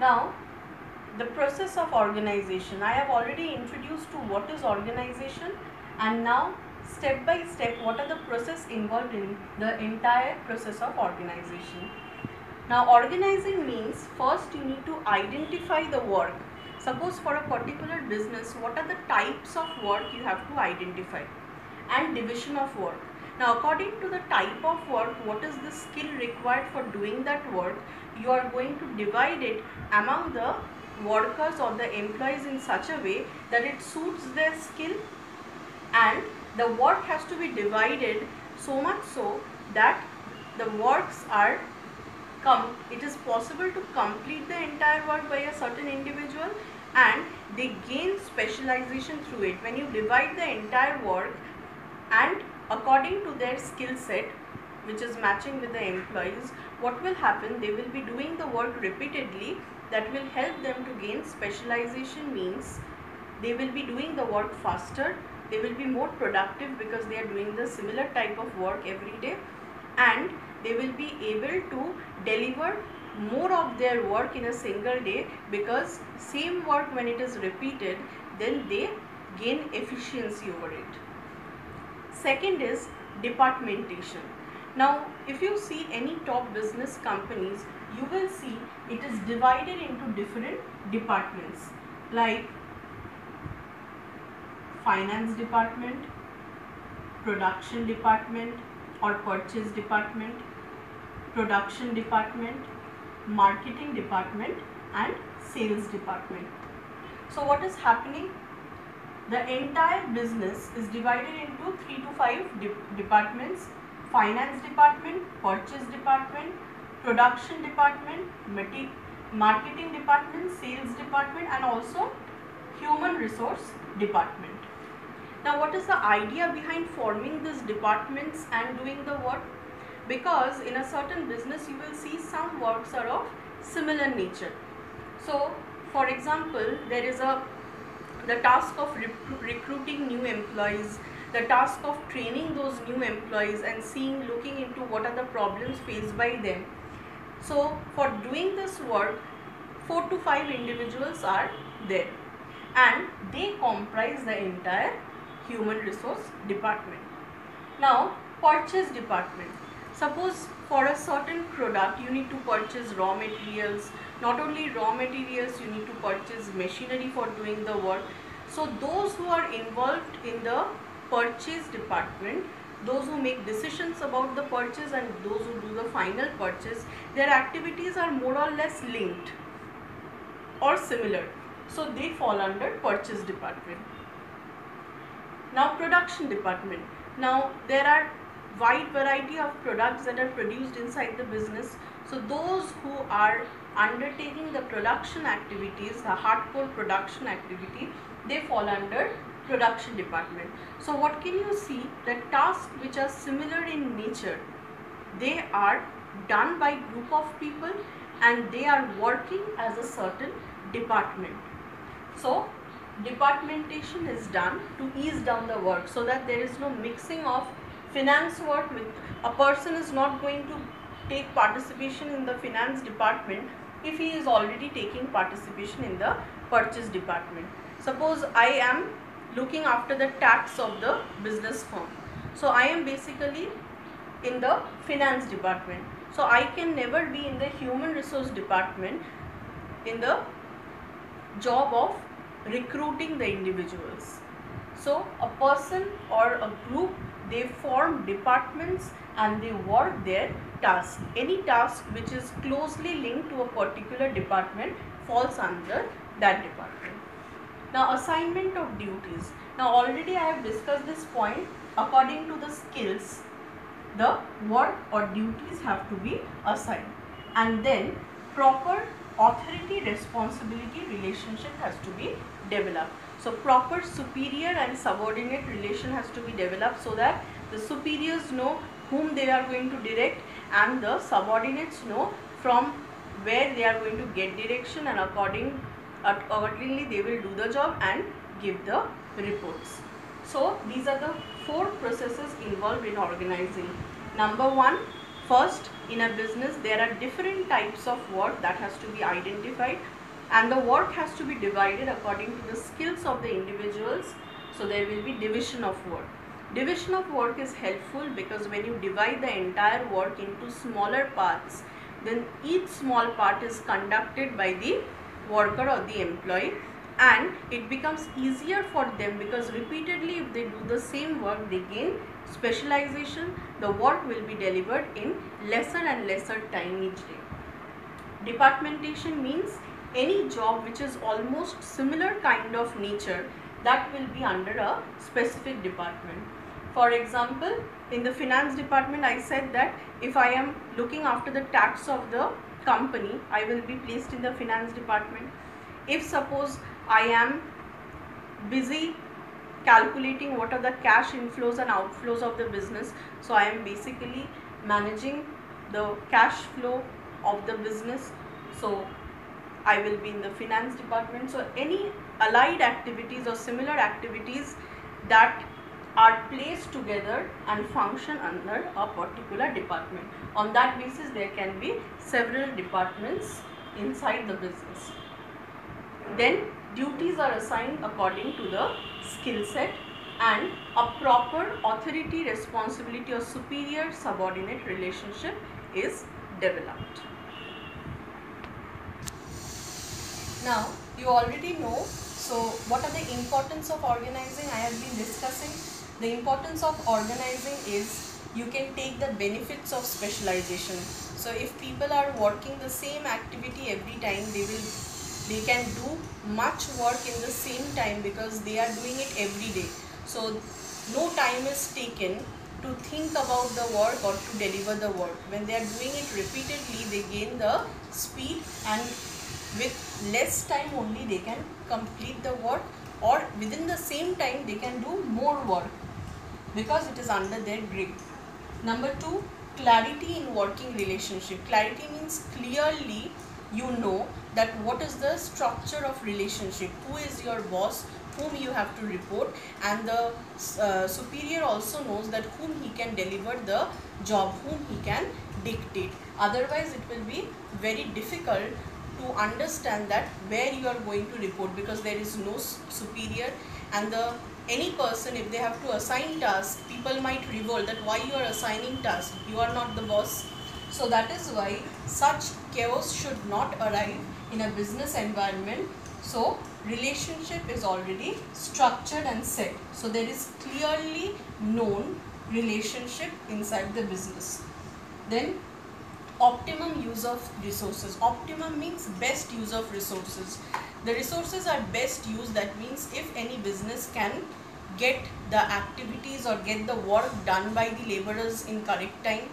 Now, the process of organization. I have already introduced to what is organization, and now step by step what are the process involved in the entire process of organization. Now, organizing means first you need to identify the work. Suppose for a particular business, what are the types of work you have to identify, and division of work. Now, according to the type of work, what is the skill required for doing that work, you are going to divide it among the workers or the employees in such a way that it suits their skill, and the work has to be divided so much so that the works are it is possible to complete the entire work by a certain individual, and they gain specialization through it. When you divide the entire work and according to their skill set which is matching with the employees, what will happen, they will be doing the work repeatedly. That will help them to gain specialization, means they will be doing the work faster, they will be more productive because they are doing the similar type of work every day, and they will be able to deliver more of their work in a single day, because same work when it is repeated, then they gain efficiency over it. Second is departmentation. Now, if you see any top business companies, you will see it is divided into different departments like finance department, production department or purchase department, production department, marketing department and sales department. So what is happening? The entire business is divided into 3 to 5 departments: finance department, purchase department, production department, marketing department, sales department and also human resource department. Now, what is the idea behind forming these departments and doing the work? Because in a certain business you will see some works are of similar nature. So, for example, there is the task of recruiting new employees, the task of training those new employees and looking into what are the problems faced by them. So, for doing this work, 4 to 5 individuals are there, and they comprise the entire human resource department. Now, purchase department. Suppose for a certain product you need to purchase raw materials. Not only raw materials, you need to purchase machinery for doing the work. So those who are involved in the purchase department, those who make decisions about the purchase and those who do the final purchase, their activities are more or less linked or similar. So they fall under purchase department. Now, production department. Now, there are wide variety of products that are produced inside the business. So, those who are undertaking the production activities, the hardcore production activity, they fall under production department. So, what can you see? The tasks which are similar in nature, they are done by group of people and they are working as a certain department. So, departmentation is done to ease down the work so that there is no mixing of finance work with a person is not going to take participation in the finance department if he is already taking participation in the purchase department. Suppose I am looking after the tax of the business firm. So I am basically in the finance department. So I can never be in the human resource department in the job of recruiting the individuals. So a person or a group, they form departments and they work their task. Any task which is closely linked to a particular department falls under that department. Now, assignment of duties. Now already I have discussed this point. According to the skills, the work or duties have to be assigned, and then proper authority responsibility relationship has to be developed. So proper superior and subordinate relation has to be developed so that the superiors know whom they are going to direct and the subordinates know from where they are going to get direction, and accordingly they will do the job and give the reports. So these are the 4 processes involved in organizing. Number 1, First, in a business there are different types of work that has to be identified, and the work has to be divided according to the skills of the individuals. So there will be division of work. Division of work is helpful because when you divide the entire work into smaller parts, then each small part is conducted by the worker or the employee, and it becomes easier for them because repeatedly if they do the same work, they gain specialization. The work will be delivered in lesser and lesser time each day. Departmentation means any job which is almost similar kind of nature that will be under a specific department. For example, in the finance department, I said that if I am looking after the tax of the company, I will be placed in the finance department. If suppose I am busy calculating what are the cash inflows and outflows of the business, so I am basically managing the cash flow of the business, so I will be in the finance department. So any allied activities or similar activities that are placed together and function under a particular department. On that basis, there can be several departments inside the business. Then duties are assigned according to the skill set, and a proper authority, responsibility or superior subordinate relationship is developed. Now you already know, so what are the importance of organizing? I have been discussing. The importance of organizing is you can take the benefits of specialization. So if people are working the same activity every time, they can do much work in the same time because they are doing it every day. So no time is taken to think about the work or to deliver the work. When they are doing it repeatedly, they gain the speed, and with less time only they can complete the work, or within the same time they can do more work because it is under their grip. Number 2, clarity in working relationship. Clarity means clearly you know that what is the structure of relationship, who is your boss, whom you have to report, and the superior also knows that whom he can deliver the job, whom he can dictate. Otherwise it will be very difficult to understand that where you are going to report, because there is no superior, and any person, if they have to assign tasks, people might revolt that why you are assigning tasks, you are not the boss. So that is why such chaos should not arrive in a business environment. So relationship is already structured and set, so there is clearly known relationship inside the business. Then optimum use of resources. Optimum means best use of resources. The resources are best used, that means if any business can get the activities or get the work done by the laborers in correct time,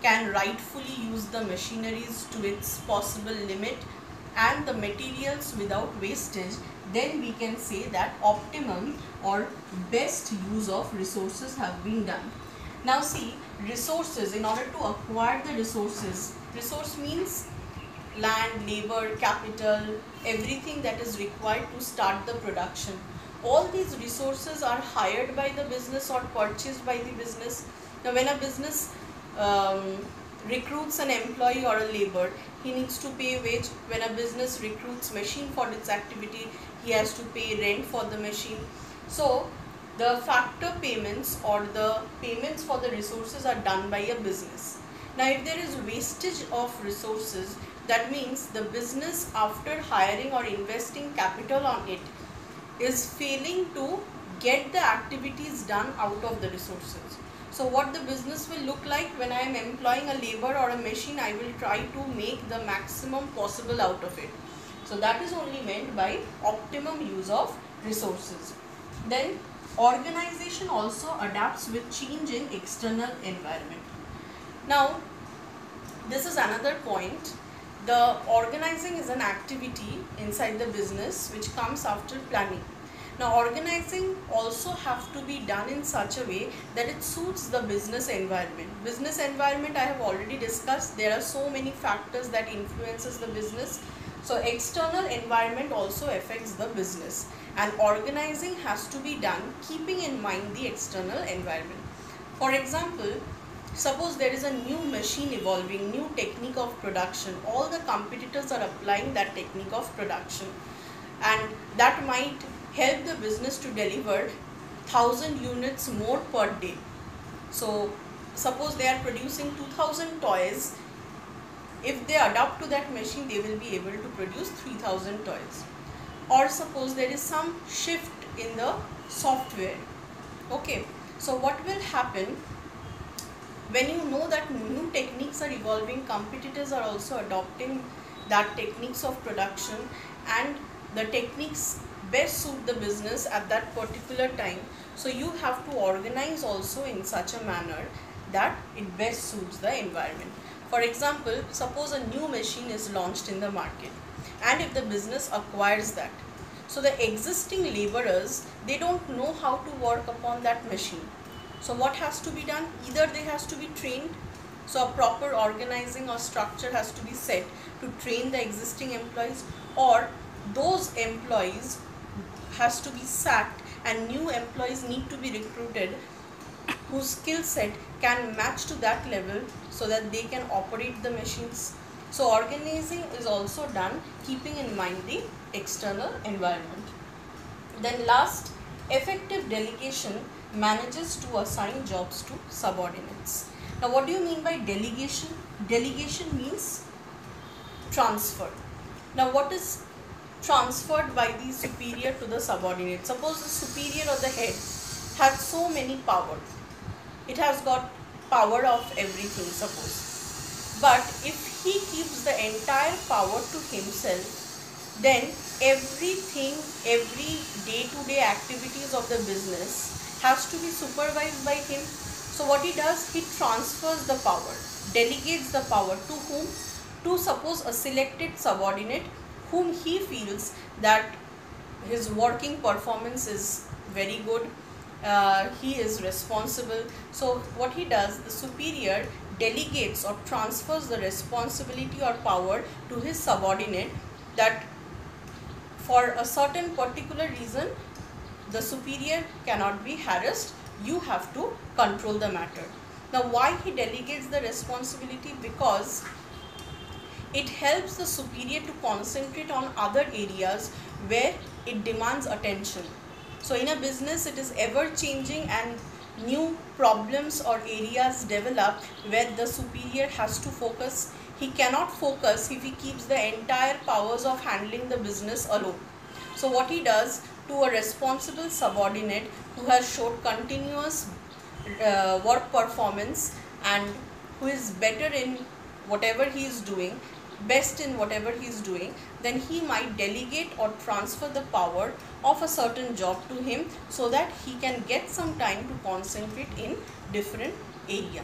can rightfully use the machineries to its possible limit and the materials without wastage, then we can say that optimum or best use of resources have been done. Now see, resources, in order to acquire the resources, resource means land, labor, capital, everything that is required to start the production. All these resources are hired by the business or purchased by the business. Now when a business recruits an employee or a labor, he needs to pay wage. When a business recruits machine for its activity, he has to pay rent for the machine. So the factor payments or the payments for the resources are done by a business. Now if there is wastage of resources, that means the business, after hiring or investing capital on it, is failing to get the activities done out of the resources. So what the business will look like, when I am employing a labor or a machine, I will try to make the maximum possible out of it. So that is only meant by optimum use of resources. Then organization also adapts with change in external environment. Now this is another point. The organizing is an activity inside the business which comes after planning. Now organizing also have to be done in such a way that it suits the business environment. Business environment I have already discussed. There are so many factors that influences the business. So external environment also affects the business, and organizing has to be done keeping in mind the external environment. For example, Suppose there is a new machine evolving, new technique of production. All the competitors are applying that technique of production, and that might help the business to deliver 1000 units more per day. So suppose they are producing 2000 toys. If they adapt to that machine, they will be able to produce 3000 toys. Or suppose there is some shift in the software. Okay, so what will happen when you know that new techniques are evolving, competitors are also adopting that techniques of production, and the techniques best suit the business at that particular time. So you have to organize also in such a manner that it best suits the environment. For example, suppose a new machine is launched in the market, and if the business acquires that, so the existing laborers, they don't know how to work upon that machine. So what has to be done? Either they has to be trained, so a proper organizing or structure has to be set to train the existing employees, or those employees has to be sacked and new employees need to be recruited whose skill set can match to that level so that they can operate the machines. So organizing is also done keeping in mind the external environment. Then last, effective delegation manages to assign jobs to subordinates. Now what do you mean by delegation? Delegation means transfer. Now what is transferred by the superior to the subordinate? Suppose the superior or the head has so many power. It has got power of everything, suppose. But if he keeps the entire power to himself, then everything, every day-to-day activities of the business has to be supervised by him. So what he does, he transfers the power, delegates the power to whom? To suppose a selected subordinate whom he feels that his working performance is very good, he is responsible. So what he does, the superior delegates or transfers the responsibility or power to his subordinate, that for a certain particular reason the superior cannot be harassed, you have to control the matter. Now why he delegates the responsibility? Because it helps the superior to concentrate on other areas where it demands attention. So in a business, it is ever changing and new problems or areas develop where the superior has to focus. He cannot focus if he keeps the entire powers of handling the business alone. So what he does, to a responsible subordinate who has showed continuous work performance and who is better in whatever he is doing, best in whatever he is doing, then he might delegate or transfer the power of a certain job to him so that he can get some time to concentrate in different area.